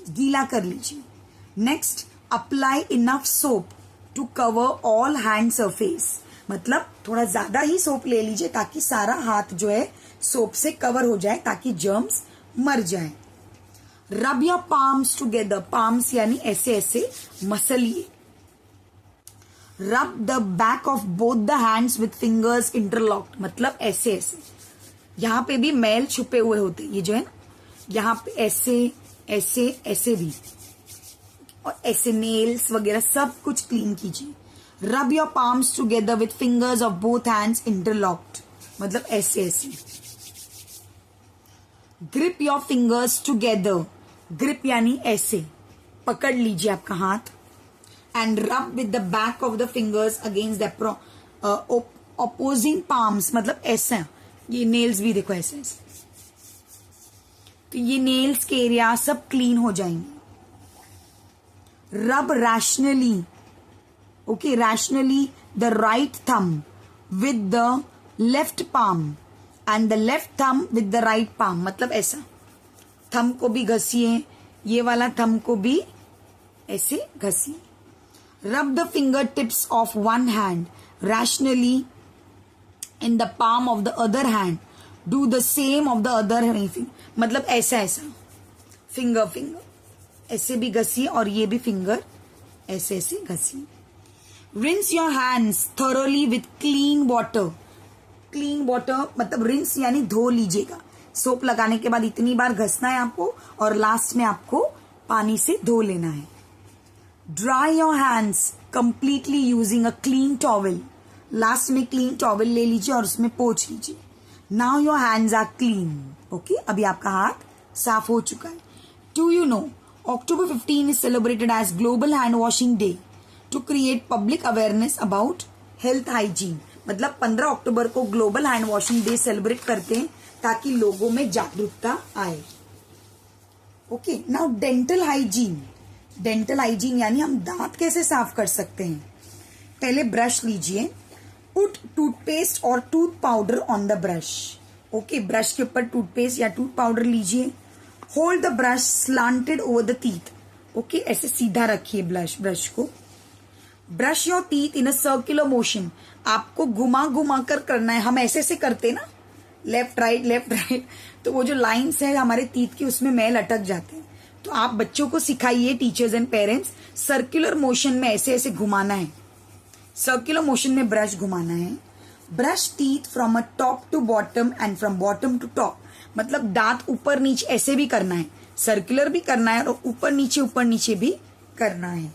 गीला कर लीजिए. Next, apply enough soap to cover all hand surface. मतलब थोड़ा ज्यादा ही सोप ले लीजिए ताकि सारा हाथ जो है सोप से कवर हो जाए, ताकि जर्म्स मर जाए. Rub your palms together. Palms यानी ऐसे ऐसे मसलिए. Rub the back of both the hands with fingers interlocked. मतलब ऐसे ऐसे. यहाँ पे भी मैल छुपे हुए होते, ये जो है ना, यहाँ पे ऐसे ऐसे ऐसे भी, और ऐसे नेल्स वगैरह सब कुछ क्लीन कीजिए. Rub your palms together with fingers of both hands interlocked. मतलब ऐसे ऐसे. Grip your fingers together. Grip यानी ऐसे पकड़ लीजिए आपका हाथ. एंड रब with the back of the fingers against the opposing palms. मतलब ऐसा. ये नेल्स भी देखो ऐसे ऐसे. तो ये नेल्स के एरिया सब क्लीन हो जाएंगे. रब rationally. Okay, rationally the right thumb with the left palm and the left thumb with the right palm. मतलब ऐसा. थंब को भी घसीए, ये वाला थंब को भी ऐसे घसीए. Rub the finger tips of one hand rationally in the palm of the other hand. Do the same of the other hand. मतलब ऐसा ऐसा. फिंगर फिंगर ऐसे भी घसीए और ये भी फिंगर ऐसे ऐसे घसीए. Rinse your hands thoroughly with clean water. Clean water मतलब रिंस यानी धो लीजिएगा. सोप लगाने के बाद इतनी बार घसना है आपको और लास्ट में आपको पानी से धो लेना है. Dry your hands completely using a clean towel. Last में क्लीन टॉवल ले लीजिए और उसमें पोंछ लीजिए। Now your hands are clean. Okay, अभी आपका हाथ साफ हो चुका है। Do you know October 15 is celebrated as Global Hand Washing Day to create public awareness about health hygiene। मतलब 15 अक्टूबर को global hand washing day celebrate करते हैं ताकि लोगों में जागरूकता आए। Okay, now dental hygiene. Dental hygiene यानी हम दांत कैसे साफ कर सकते हैं। पहले ब्रश लीजिए, पुट टूथपेस्ट और tooth powder on the brush. Okay, brush के ऊपर टूथपेस्ट या टूथ पाउडर लीजिए। Hold the brush slanted over the teeth. Okay, ऐसे सीधा रखिए ब्रश को। Brush your teeth in a circular motion. आपको घुमा घुमा कर करना है। हम ऐसे से करते ना, लेफ्ट राइट लेफ्ट राइट, तो वो जो लाइन्स है हमारे टीथ की उसमें मैल अटक जाते हैं। तो आप बच्चों को सिखाइए, teachers and parents, circular motion में ऐसे ऐसे घुमाना है। सर्कुलर मोशन में ब्रश घुमाना है। Brush teeth from a top to bottom and from bottom to top. मतलब दांत ऊपर नीचे ऐसे भी करना है, सर्कुलर भी करना है और ऊपर नीचे भी करना है।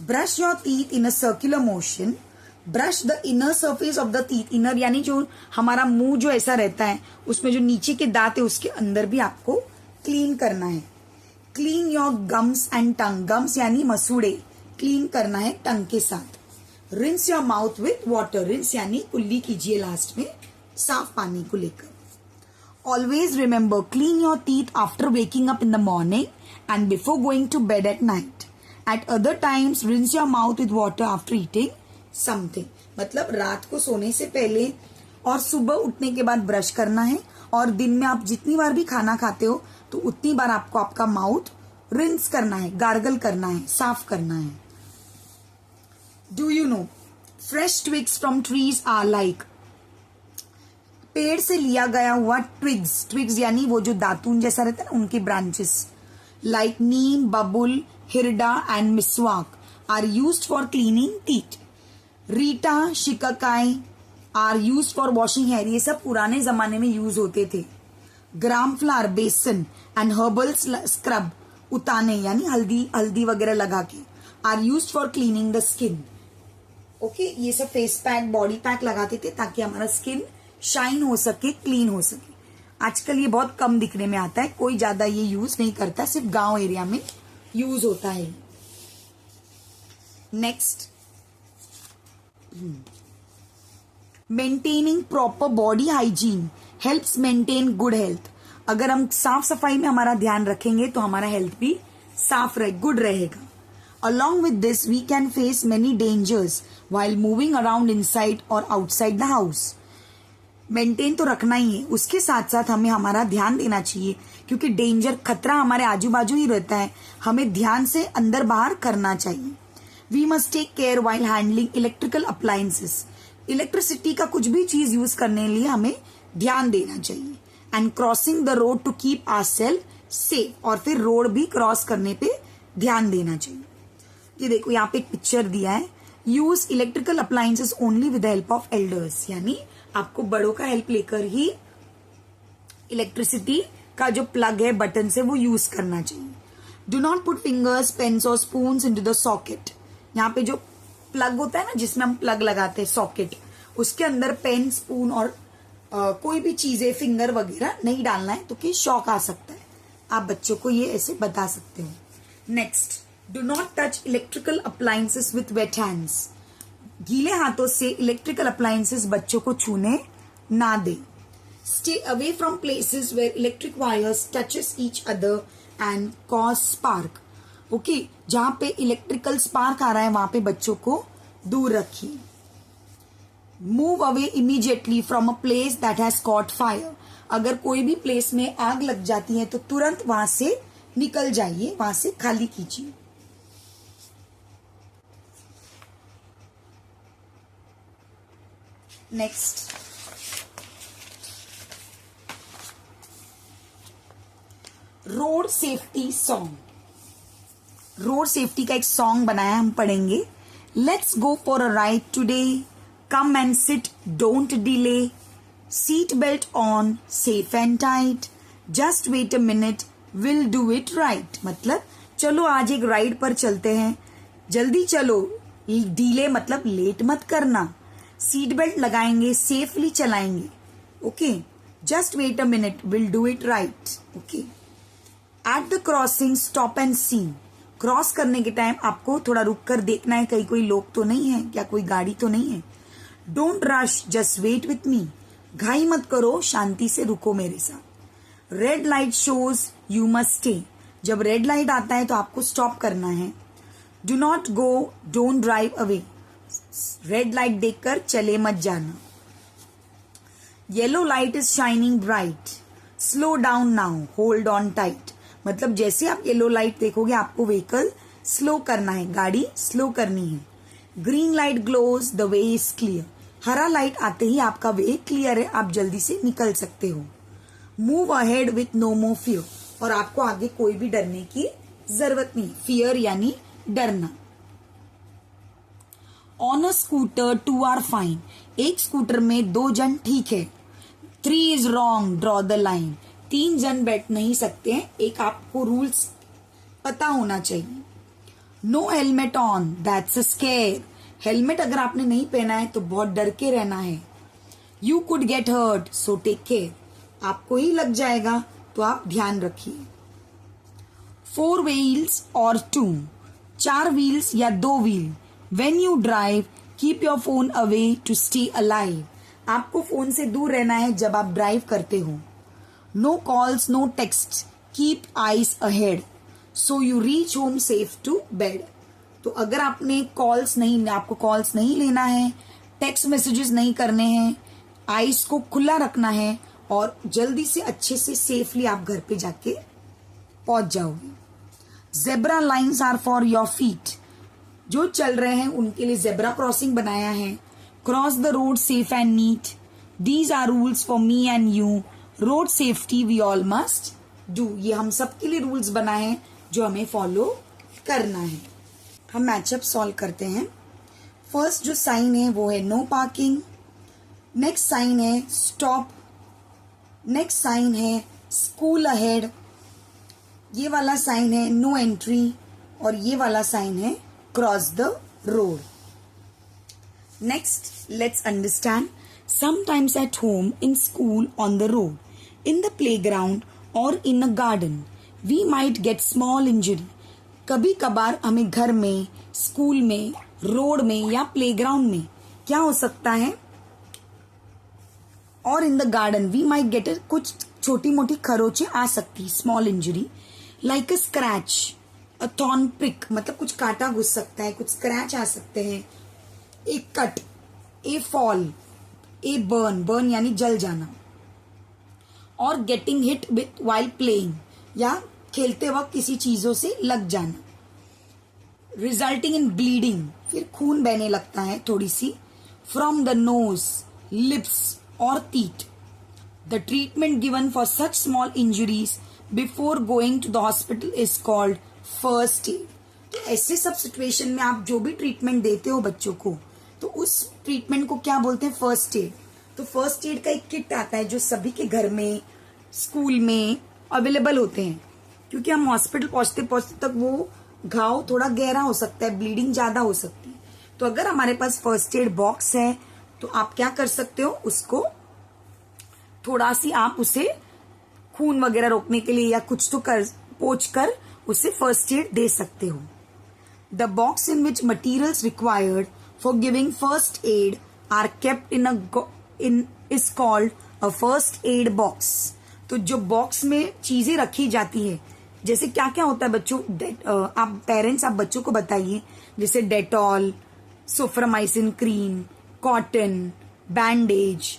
Brush your teeth in a circular motion. Brush the inner surface of the teeth. Inner यानी जो हमारा मुंह जो ऐसा रहता है उसमें जो नीचे के दांत है उसके अंदर भी आपको क्लीन करना है। Clean your gums and tongue. Gums यानी मसूड़े क्लीन करना है टंग के साथ। Rinse your mouth with water. Rinse यानी कुल्ली कीजिए लास्ट में साफ पानी को लेकर। Always remember, clean your teeth after waking up in the morning and before going to bed at night. At other times, rinse your mouth with water after eating something. मतलब रात को सोने से पहले और सुबह उठने के बाद ब्रश करना है, और दिन में आप जितनी बार भी खाना खाते हो तो उतनी बार आपको आपका माउथ रिंस करना है, गार्गल करना है, साफ करना है। Do you know, fresh twigs from trees are like, पेड़ से लिया गया हुआ ट्विग्स यानी वो जो दातून जैसा रहता है ना, उनके branches, like neem, babul, hirda and miswak are used for cleaning teeth. Reetha, shikakai are used for washing hair. ये सब पुराने जमाने में यूज होते थे। Gram flour, besan and herbal scrub, ubtan यानी हल्दी वगैरह लगा के, are used for cleaning the skin. Okay, ये सब फेस पैक, बॉडी पैक लगाते थे ताकि हमारा स्किन शाइन हो सके, क्लीन हो सके। आजकल ये बहुत कम दिखने में आता है, कोई ज्यादा ये यूज नहीं करता, सिर्फ गांव एरिया में यूज होता है। Next, maintaining proper body hygiene helps maintain good health. अगर हम साफ सफाई में हमारा ध्यान रखेंगे तो हमारा हेल्थ भी साफ गुड रहेगा। Along with this, we can face many dangers while moving around inside or outside the house. Maintain तो रखना ही है, उसके साथ साथ हमें हमारा ध्यान देना चाहिए, क्योंकि डेंजर, खतरा हमारे आजू बाजू ही रहता है। हमें ध्यान से अंदर बाहर करना चाहिए। We must take care while handling electrical appliances. Electricity का कुछ भी चीज यूज करने के लिए हमें ध्यान देना चाहिए। And crossing the road to keep ourselves safe. और फिर रोड भी क्रॉस करने पे ध्यान देना चाहिए। ये देखो, यहाँ पे एक पिक्चर दिया है, use electrical appliances only with the help of elders. यानी आपको बड़ों का हेल्प लेकर ही इलेक्ट्रिसिटी का जो प्लग है, बटन से, वो यूज करना चाहिए। Do not put fingers, pens or spoons into the socket. यहाँ पे जो प्लग होता है ना, जिसमें हम प्लग लगाते हैं, सॉकेट, उसके अंदर पेन, स्पून और कोई भी चीजें, फिंगर वगैरह नहीं डालना है, तो कि शॉक आ सकता है। आप बच्चों को ये ऐसे बता सकते हो। Next, do not touch electrical appliances with wet hands. गीले हाथों से इलेक्ट्रिकल अप्लायंसेस बच्चों को छूने ना दे। Stay away from places where electric wires touches each other and cause spark. Okay, जहां पे इलेक्ट्रिकल स्पार्क आ रहा है वहां पे बच्चों को दूर रखिए। Move away immediately from a place that has cot fire. अगर कोई भी प्लेस में आग लग जाती है तो तुरंत वहां से निकल जाइए, वहां से खाली कीजिए। Next, road safety song. Road safety का एक सॉन्ग बनाया, हम पढ़ेंगे। Let's go for a ride today, come and sit, don't delay, seat belt on, safe and tight, just wait a minute, will do it right. मतलब चलो आज एक राइड पर चलते हैं, जल्दी चलो, डिले मतलब लेट मत करना, सीट बेल्ट लगाएंगे, सेफली चलाएंगे। Okay, just wait a minute, will do it right. Okay, at the crossing stop and see. Cross करने के टाइम आपको थोड़ा रुक कर देखना है, कहीं कोई लोग तो नहीं है, क्या कोई गाड़ी तो नहीं है। Don't rush, just wait with me. घाई मत करो, शांति से रुको मेरे साथ। Red light shows you must stay. जब रेड लाइट आता है तो आपको स्टॉप करना है। Do not go, don't drive away. Red light देखकर चले मत जाना। Yellow light is shining bright, slow down now, hold on tight. मतलब जैसे आप येलो लाइट देखोगे आपको व्हीकल स्लो करना है, गाड़ी स्लो करनी है। Green light glows, the way is clear. हरा लाइट आते ही आपका वे क्लियर है, आप जल्दी से निकल सकते हो। Move ahead with no more fear. और आपको आगे कोई भी डरने की जरूरत नहीं। फियर यानी डरना। On a scooter 2 are fine. एक स्कूटर में 2 जन ठीक है। 3 is wrong, draw the line. 3 जन बैठ नहीं सकते हैं, एक आपको रूल्स पता होना चाहिए। No helmet on, that's a scare. Helmet अगर आपने नहीं पहना है तो बहुत डर के रहना है। You could get hurt, so take care. आपको ही लग जाएगा तो आप ध्यान रखिए। 4 व्हील्स और 2, 4 व्हील्स या 2 wheel. When you drive, keep your phone away to stay alive. आपको फोन से दूर रहना है जब आप ड्राइव करते हो। No calls, no text. Keep eyes ahead. So you reach home safe to bed. तो अगर आपने आपको कॉल्स नहीं लेना है, टेक्स्ट मैसेजेस नहीं करने हैं, आईज को खुला रखना है और जल्दी से अच्छे से सेफली आप घर पे जाके पहुंच जाओगे। Zebra lines are for your feet. जो चल रहे हैं उनके लिए जेब्रा क्रॉसिंग बनाया है। Cross the road safe and neat, these are rules for me and you, road safety we all must do. ये हम सबके लिए रूल्स बनाए हैं जो हमें फॉलो करना है। हम मैचअप सॉल्व करते हैं। फर्स्ट जो साइन है वो है नो पार्किंग, नेक्स्ट साइन है स्टॉप, नेक्स्ट साइन है स्कूल अहेड, ये वाला साइन है नो एंट्री और ये वाला साइन है cross the road. Next, let's understand. Sometimes at home, in school, on the road, in the playground or in a garden, we might get small injury. कभी कभार हमें घर में, स्कूल में, रोड में या प्लेग्राउंड में क्या हो सकता है? और in the garden we might get कुछ छोटी मोटी खरोचे आ सकती, small injury, like a scratch, a thorn prick, मतलब कुछ कांटा घुस सकता है, कुछ स्क्रैच आ सकते हैं, a cut, a fall, a burn यानी जल जाना, और getting hit with while playing, या खेलते वक्त किसी चीजों से लग जाना, रिजल्टिंग इन ब्लीडिंग, फिर खून बहने लगता है थोड़ी सी, फ्रॉम द नोज, लिप्स और teeth. The treatment given for such small injuries before going to the hospital is called first aid. ऐसे सब सिचुएशन में आप जो भी ट्रीटमेंट देते हो बच्चों को, तो उस ट्रीटमेंट को क्या बोलते हैं? First aid. तो फर्स्ट एड का एक किट आता है जो सभी के घर में, स्कूल में अवेलेबल होते हैं, क्योंकि हम हॉस्पिटल पहुंचते पहुंचते तक वो घाव थोड़ा गहरा हो सकता है, ब्लीडिंग ज्यादा हो सकती है। तो अगर हमारे पास फर्स्ट एड बॉक्स है तो आप क्या कर सकते हो, उसको थोड़ा सी आप उसे खून वगैरह रोकने के लिए या कुछ तो पोंछ कर उसे फर्स्ट एड दे सकते हो। The box in which materials required for giving first aid are kept in is called a first aid box. तो जो बॉक्स में चीजें रखी जाती है, जैसे क्या क्या होता है बच्चों, आप पेरेंट्स आप बच्चों को बताइए, जैसे Dettol, Soframycin cream, cotton, bandage,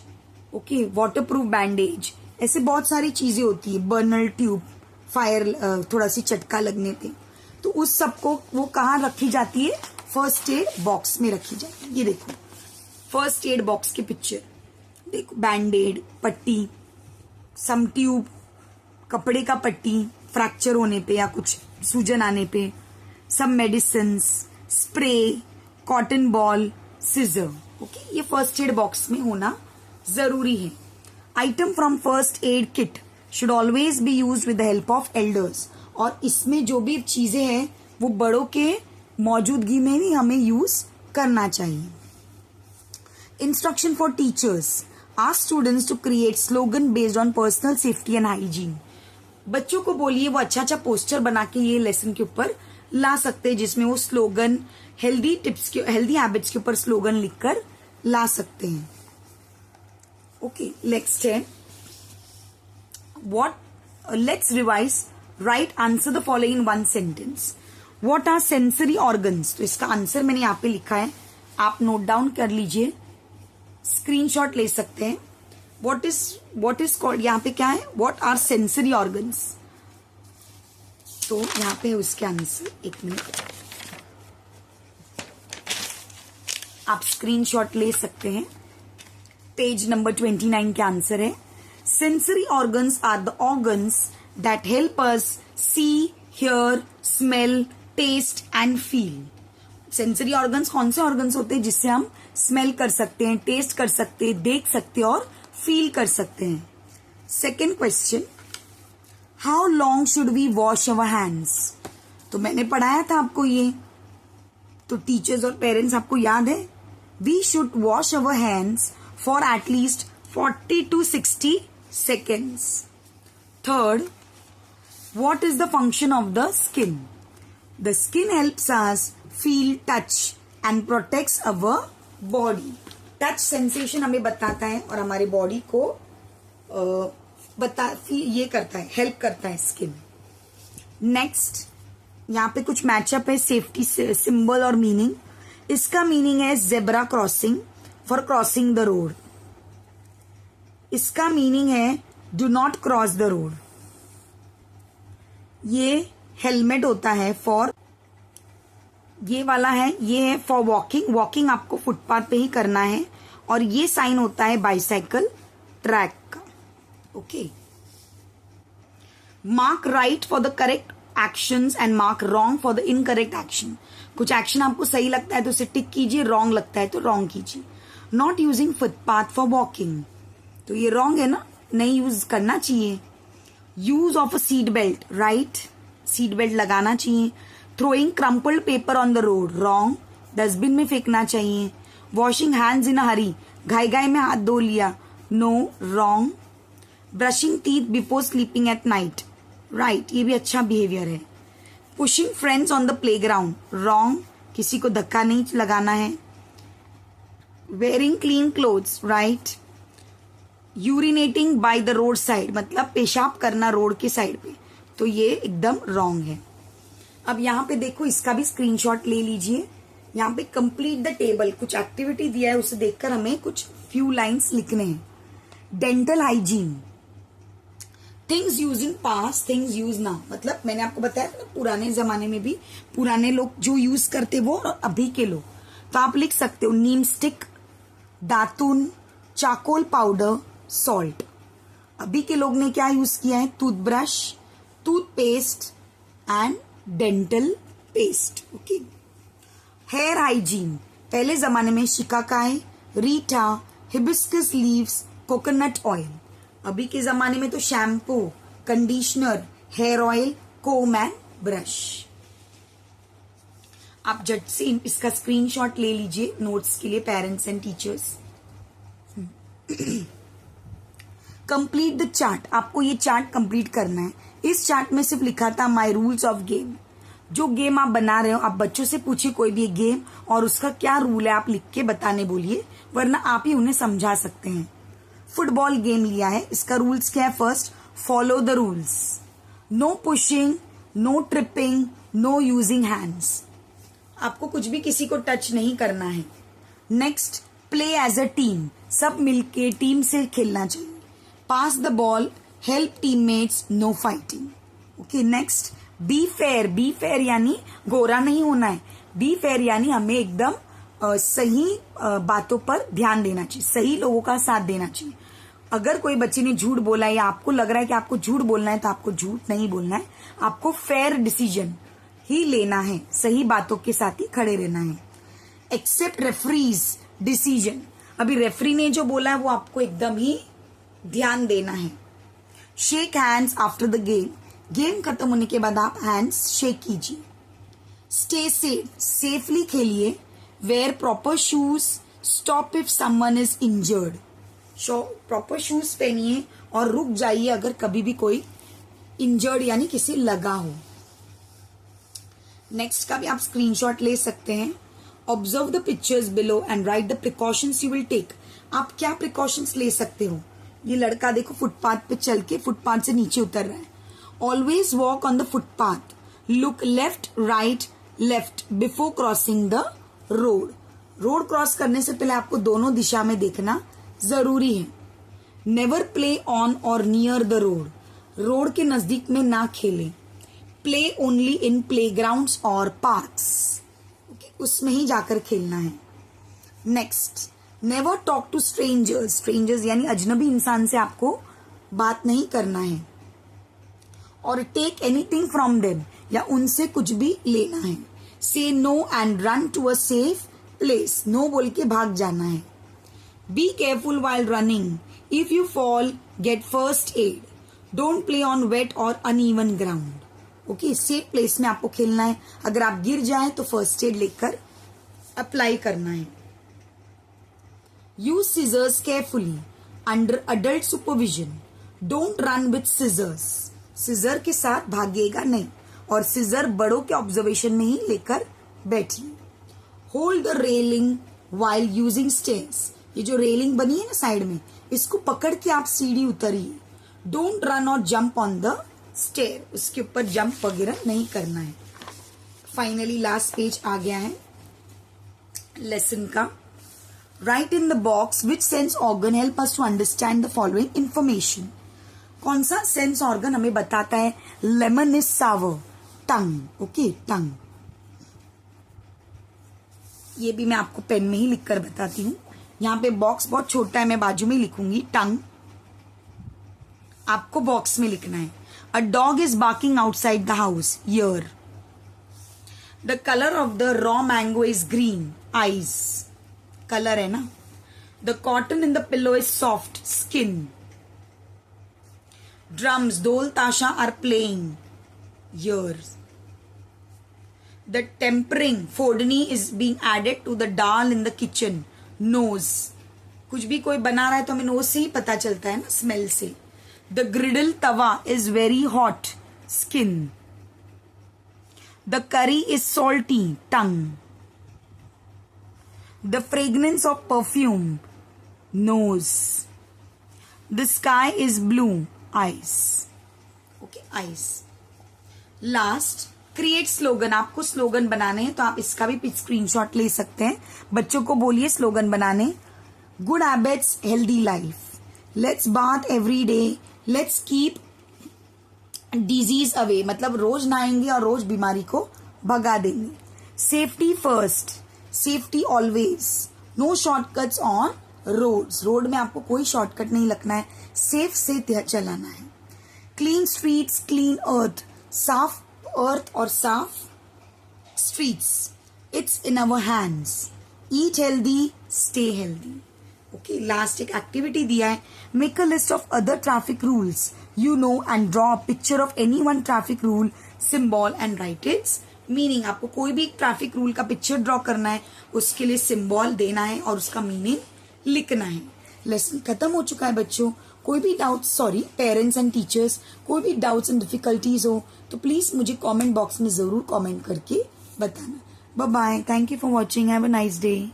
okay, waterproof bandage, ऐसे बहुत सारी चीजें होती है, बर्नल ट्यूब, फायर थोड़ा सी चटका लगने पे, तो उस सबको वो कहाँ रखी जाती है? फर्स्ट एड बॉक्स में रखी जाती है। ये देखो फर्स्ट एड बॉक्स की पिक्चर देखो, बैंडेड, पट्टी, सम ट्यूब, कपड़े का पट्टी फ्रैक्चर होने पे या कुछ सूजन आने पे, सब medicine, spray, cotton ball, scissor, okay, ये फर्स्ट एड बॉक्स में होना जरूरी है। Item from first aid kit should always be use with the help of elders. और इसमें जो भी चीजें हैं वो बड़ों के मौजूदगी में ही हमें यूज करना चाहिए। Instruction for teachers. Ask students to create slogan based on personal safety and hygiene. बच्चों को बोलिए वो अच्छा पोस्टर बना के ये लेसन के ऊपर ला सकते हैं, जिसमें वो स्लोगन हेल्दी टिप्स के, हेल्दी हैबिट्स के ऊपर स्लोगन लिखकर ला सकते हैं. ओके, नेक्स्ट है let's revise. Write answer the following in one sentence. What are sensory organs? तो इसका आंसर मैंने यहाँ पे लिखा है, आप नोट डाउन कर लीजिए, स्क्रीनशॉट ले सकते हैं. What is called, यहाँ पे क्या है, What are sensory organs? तो यहाँ पे है उसके आंसर. एक मिनट, आप स्क्रीनशॉट ले सकते हैं. पेज नंबर 29 के आंसर है, sensory organs are the organs that help us see, hear, smell, taste and feel. Sensory organs कौन से ऑर्गन्स होते हैं जिससे हम स्मेल कर सकते हैं, टेस्ट कर सकते हैं, देख सकते हैं और फील कर सकते हैं. Second question, how long should we wash our hands? तो मैंने पढ़ाया था आपको ये, तो टीचर्स और पेरेंट्स आपको याद है, we should wash our hands for at least 40 to 60 seconds. Third, what is the function of the skin? The skin helps us feel, touch and protects our body. Touch sensation हमें बताता है और हमारे बॉडी को ये करता है, हेल्प करता है स्किन. नेक्स्ट, यहाँ पे कुछ मैचअप है सेफ्टी सिंबल और मीनिंग. इसका मीनिंग है zebra crossing, for crossing the road. इसका मीनिंग है do not cross the road. ये हेलमेट होता है फॉर, ये वाला है, ये है फॉर वॉकिंग. वॉकिंग आपको फुटपाथ पे ही करना है. और ये साइन होता है बाइसाइकिल ट्रैक का. Okay, mark right for the correct actions and mark wrong for the incorrect action. कुछ एक्शन आपको सही लगता है तो उसे टिक कीजिए, रॉन्ग लगता है तो रॉन्ग कीजिए. Not using footpath for walking, तो ये रॉन्ग है ना, नहीं यूज करना चाहिए. Use of a seat belt, right, seat belt लगाना चाहिए. Throwing crumpled paper on the road, wrong, dustbin में फेंकना चाहिए. वॉशिंग हैंड्स इन अ हरी, घाई घाई में हाथ धो लिया, no, wrong. Brushing teeth before sleeping at night, right, ये भी अच्छा बिहेवियर है. Pushing friends on the playground, wrong, किसी को धक्का नहीं लगाना है. Wearing clean clothes, right. Urinating by the road side, मतलब पेशाब करना रोड के साइड पे, तो ये एकदम रॉन्ग है. अब यहाँ पे देखो, इसका भी स्क्रीनशॉट ले लीजिए. यहाँ पे कंप्लीट द टेबल, कुछ एक्टिविटी दिया है, उसे देखकर हमें कुछ फ्यू लाइंस लिखने हैं. Dental hygiene, things use in past, things use now. मतलब मैंने आपको बताया था पुराने जमाने में भी पुराने लोग जो यूज करते वो और अभी के लोग. तो आप लिख सकते हो नीम स्टिक, दातुन, चारकोल पाउडर, सॉल्ट. अभी के लोग ने क्या यूज किया है, toothbrush, toothpaste and dental paste. Okay. Hair hygiene, पहले जमाने में शिकाकाई, रीठा, हिबिस्कस लीव्स, कोकोनट ऑयल. अभी के जमाने में तो shampoo, conditioner, hair oil, comb and brush. आप झट से इसका स्क्रीनशॉट ले लीजिए नोट्स के लिए, parents and teachers. Complete the chart, आपको ये चार्ट कंप्लीट करना है. इस चार्ट में सिर्फ लिखा था माई रूल्स ऑफ गेम. जो गेम आप बना रहे हो, आप बच्चों से पूछिए कोई भी एक गेम और उसका क्या रूल है, आप लिख के बताने बोलिए, वरना आप ही उन्हें समझा सकते हैं. फुटबॉल गेम लिया है, इसका रूल्स क्या है, first follow the rules, no pushing, no tripping, no using hands. आपको कुछ भी किसी को टच नहीं करना है. Next, play as a team, सब मिलके टीम से खेलना चाहिए. Pass the ball, help teammates, no fighting. Okay. Next, be fair. Be fair यानी गोरा नहीं होना है. बी फेयर यानी हमें एकदम सही बातों पर ध्यान देना चाहिए, सही लोगों का साथ देना चाहिए. अगर कोई बच्चे ने झूठ बोला है या आपको लग रहा है कि आपको झूठ बोलना है, तो आपको झूठ नहीं बोलना है, आपको फेयर डिसीजन ही लेना है, सही बातों के साथ ही खड़े रहना है. एक्सेप्ट रेफरीज डिसीजन, अभी रेफरी ने जो बोला है वो आपको एकदम ही ध्यान देना है. Shake hands after the game, game खत्म होने के बाद आप हैंड्स शेक कीजिए. स्टे सेफ, सेफली खेलिए. Wear proper shoes, stop if someone is injured, proper shoes पहनिए और रुक जाइए अगर कभी भी कोई इंजर्ड यानी किसी लगा हो। नेक्स्ट का भी आप स्क्रीनशॉट ले सकते हैं। Observe the pictures below and write the precautions you will take. आप क्या प्रिकॉशंस ले सकते हो? ये लड़का देखो फुटपाथ पे चल के फुटपाथ से नीचे उतर रहा है। Always walk on the footpath, look left right left before crossing the road. Road cross करने से पहले आपको दोनों दिशा में देखना जरूरी है। नेवर प्ले ऑन और नियर द रोड, रोड के नजदीक में ना खेलें। प्ले ओनली इन प्लेग्राउंड्स और पार्क्स, उसमें ही जाकर खेलना है। Next, never talk to strangers, strangers यानी अजनबी इंसान से आपको बात नहीं करना है। और टेक एनीथिंग फ्रॉम देम, या उनसे कुछ भी लेना है। से no and run to a safe place, no बोल के भाग जाना है। Be careful while running, if you fall get first aid, don't play on wet और uneven ground. Okay, safe place में आपको खेलना है। अगर आप गिर जाए तो फर्स्ट एड लेकर अप्लाई करना है। Use scissors carefully under adult supervision, don't run with scissors, scissor के साथ भागिएगा नहीं और सीजर बड़ों के ऑब्जर्वेशन में ही लेकर बैठिए। Hold the railing while using stairs, ये जो रेलिंग बनी है ना साइड में, इसको पकड़ के आप सीढ़ी उतरिए। डोंट रन और जंप ऑन द स्टेयर, उसके ऊपर जंप वगैरह नहीं करना है। फाइनली लास्ट पेज आ गया है लेसन का। Write in the box which sense organ help us to understand the following information. कौन सा सेंस ऑर्गन हमें बताता है lemon is sour? Tongue. Okay, tongue. ये भी मैं आपको पेन में ही लिखकर बताती हूँ। यहाँ पे बॉक्स बहुत छोटा है, मैं बाजू में लिखूंगी टंग, आपको बॉक्स में लिखना है। A dog is barking outside the house, ear. The colour of the raw mango is green, eyes, colour है ना। The cotton in the pillow is soft, skin. Drums, dhol tasha are playing, ears. The tempering, phodni is being added to the dal in the kitchen, nose. कुछ भी कोई बना रहा है तो हमें नोज से ही पता चलता है ना, स्मेल से। The griddle Tawa is very hot, skin. The curry is salty, tongue. The fragrance of perfume, nose. The sky is blue, eyes. Okay, eyes. Last, create slogan. आपको स्लोगन बनाने हैं तो आप इसका भी स्क्रीनशॉट ले सकते हैं। बच्चों को बोलिए स्लोगन बनाने। Good habits, healthy life, let's bath every day, let's keep disease away, मतलब रोज नहाएंगे और रोज बीमारी को भगा देंगे। Safety first, safety always, no shortcuts on roads, road में आपको कोई शॉर्टकट नहीं लगना है, सेफ से चलाना है। क्लीन स्ट्रीट्स, क्लीन अर्थ, साफ अर्थ और साफ streets, it's in our hands. Eat healthy, stay healthy. Okay, last एक एक्टिविटी दिया है। Make a list of other traffic rules you know and draw a picture of any one traffic rule symbol and right it's meaning. आपको कोई भी ट्रैफिक रूल का पिक्चर ड्रॉ करना है, उसके लिए सिंबल देना है और उसका मीनिंग लिखना है। लेसन खत्म हो चुका है बच्चों। कोई भी doubt, sorry parents and teachers, कोई भी डाउट्स एंड डिफिकल्टीज हो तो प्लीज मुझे कमेंट बॉक्स में जरूर कमेंट करके बताना। Bye bye, thank you for watching, have a nice day.